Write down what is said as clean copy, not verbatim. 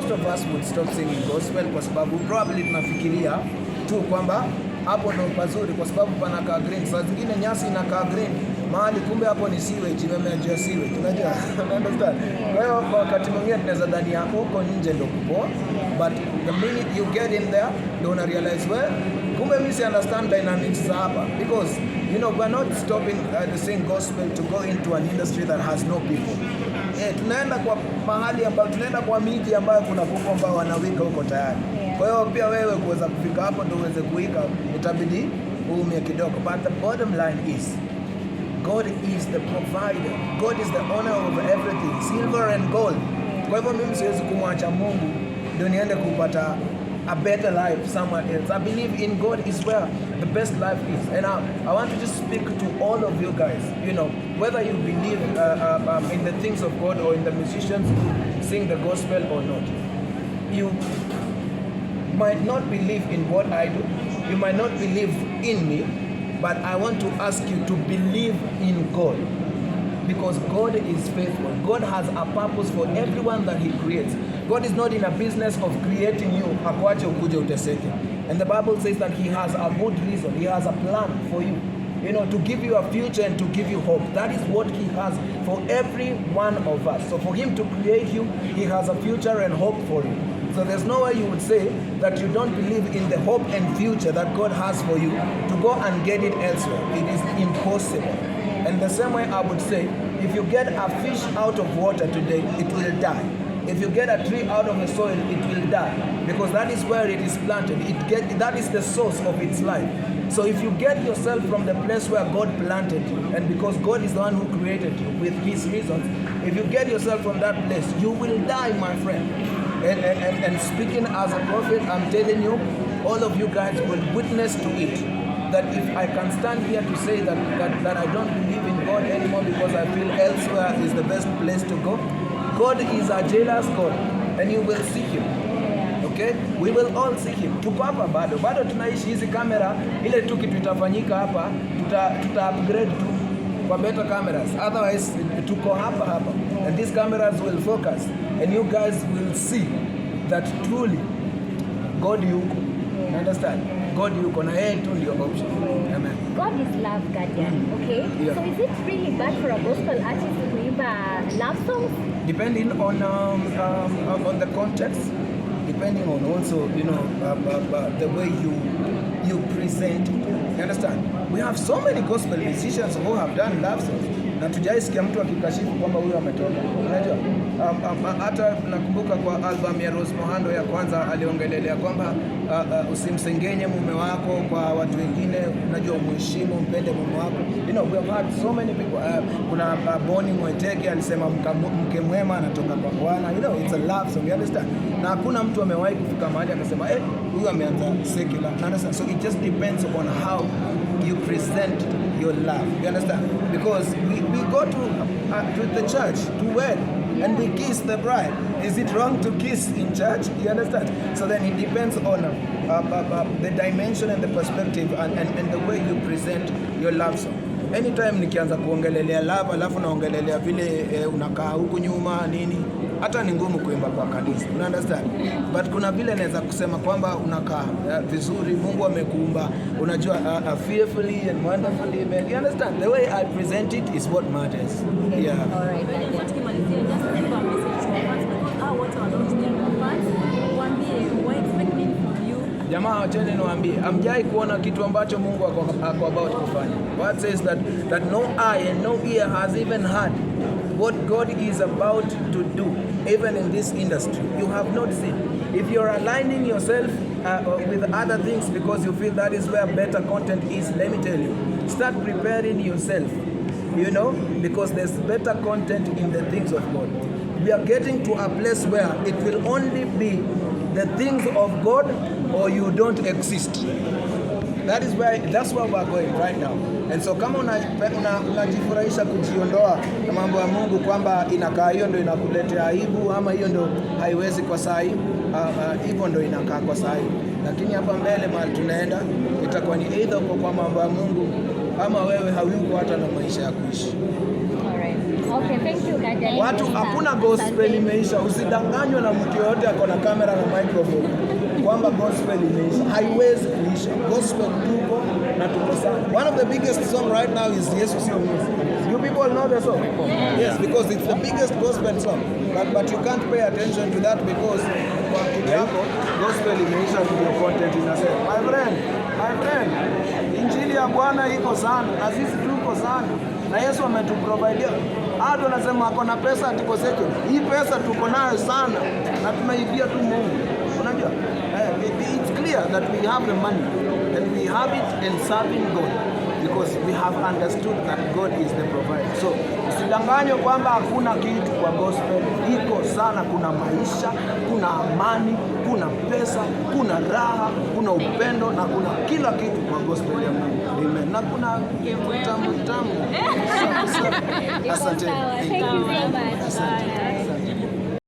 most of us would stop singing gospel kwa sababu probably tunafikiria tu kwamba hapo ndo pazuri kwa sababu panakaa green. Saa zingine nyasi inakaa green mahali, kumbe hapo ni sewage, imejaa sewage. Unajua? Understand? Kwa hiyo wakati mwingine tunaweza dhani hapo huko nje ndo kupoa, but the minute you get in there, you una realize kumbe mimi si understand dynamics za hapa, because you know we're not stopping the same gospel to go into an industry that has no people. Tunaenda kwa mahali ambapo tunaenda kwa miji ambayo kuna kuku ambao wanawika huko tayari. Kwa hiyo pia wewe kuweza kufika hapo ndio uweze kuika, itabidi uumie kidogo. But the bottom line is God is the provider. God is the owner of everything, silver and gold. Kwa hivyo mimi siwezi kumwacha Mungu ndio niende kupata a better life somewhere else. I believe in God is where the best life is. And I want to just speak to all of you guys, you know, whether you believe in the things of God or in the musicians who sing the gospel or not. You might not believe in what I do. You might not believe in me, but I want to ask you to believe in God. Because God is faithful. God has a purpose for everyone that He creates. God is not in a business of creating you, akuache ukuje uteseke. And the Bible says that He has a good reason. He has a plan for you. You know, to give you a future and to give you hope. That is what He has for every one of us. So for Him to create you, He has a future and hope for you. So there's no way you would say that you don't believe in the hope and future that God has for you to go and get it elsewhere. It is impossible. And the same way I would say, if you get a fish out of water today, it will die. If you get a tree out of the soil, it will die. Because that is where it is planted. That is the source of its life. So if you get yourself from the place where God planted you, and because God is the one who created you with His reasons, if you get yourself from that place, you will die, my friend. And speaking as a prophet, I'm telling you, all of you guys will witness to it. That if I can stand here to say that I don't believe in God anymore because I feel elsewhere is the best place to go, God is a jealous God, and you will seek Him. Okay? We will all seek Him. Tuko hapa bado tunaishi hizi kamera, ile tu kitu itafanyika hapa, tuta upgrade tu kwa better cameras. Otherwise, tuko hapa. And these cameras will focus, and you guys will see that truly God yuko. You understand? God yuko na yeye tu ndio option. Amen. God is love, guardian. Okay? Yeah. So is it really bad for a gospel artist to kuimba love songs? Depending on the context, depending on also, you know, the way you present. You understand? We have so many gospel musicians who have done love songs. Na tujaisikia mtu akikashifu kwamba huyo ametoka. Unajua? Hata nakumbuka kwa album ya Rose Muhando ya kwanza aliongelelea kwamba usimsengenye mume wako kwa watu wengine, unajua umheshimu, mpende mume wako. You know, we have had so many people. Kuna Boni Mweteke alisema mke mwema anatoka kwa Bwana. You know, it's a love song, you understand? Na hakuna mtu amewahi kufika mahali akasema huyu ameanza secular. Understand? So it just depends on how you present your love. You understand? Because we go to the church to wed and we kiss the bride. Is it wrong to kiss in church? You understand? So then it depends on the dimension and the perspective and the way you present your love song. Anytime nikianza kuongelelea love alafu naongelelea vile unakaa huku nyuma nini, hata ni ngumu kuimba kwa kanisa. You understand? But kuna vile naweza kusema kwamba unakaa vizuri, Mungu amekuumba, unajua fearfully and wonderfully made. You understand? The way I present it is what matters. Yeah. All right. Jamaa wacheni niwaambie, amjai kuona kitu ambacho Mungu ako about kufanya. God says that no eye and no ear has even heard what God is about to do, even in this industry. You have not seen. If you're aligning yourself with other things because you feel that is where better content is, let me tell you, start preparing yourself, you know, because there's better content in the things of God. We are getting to a place where it will only be the things of God or you don't exist. That's where we're going right now. And so kama unajifurahisha kujiondoa na mambo ya Mungu kwamba inakaa hiyo ndio inakuletea aibu ama hiyo ndio haiwezi kwa saa hii, hivyo ndio inakaa kwa saa hii. Lakini hapa mbele mahali tunaenda itakuwa ni either uko kwa mambo ya Mungu kama wewe hayuko hata na maisha ya kuishi. Okay, thank you dada. Watu hakuna gospel imeisha. Usidanganywe na mtu yote ako na kamera na microphone kwamba gospel imeisha. Haiwezi kuisha. Gospel tuko na tuko sana. One of the biggest song right now is Yesu Sio Mwizi. You people know the song? Yes, because it's the biggest gospel song. But you can't pay attention to that because kwa kitu yako gospel imeisha, video content inasema. My friend, injili ya Bwana iko sana na sisi tuko sana. Na Yesu ametuprovidea. Hata wanasema ako na pesa atiko second. Hii pesa tuko nayo sana na tunaibia tu Mungu. Unajua? It's clear that we have the money and we have it in serving God because we have understood that God is the provider. So, usidanganywe kwamba hakuna kitu kwa gospel. Iko sana, kuna maisha, kuna amani, kuna pesa, kuna raha, kuna upendo na kuna kila kitu kwa gospel ya Mungu. Amen. Na kuna tamu. Asante. Thank you so much.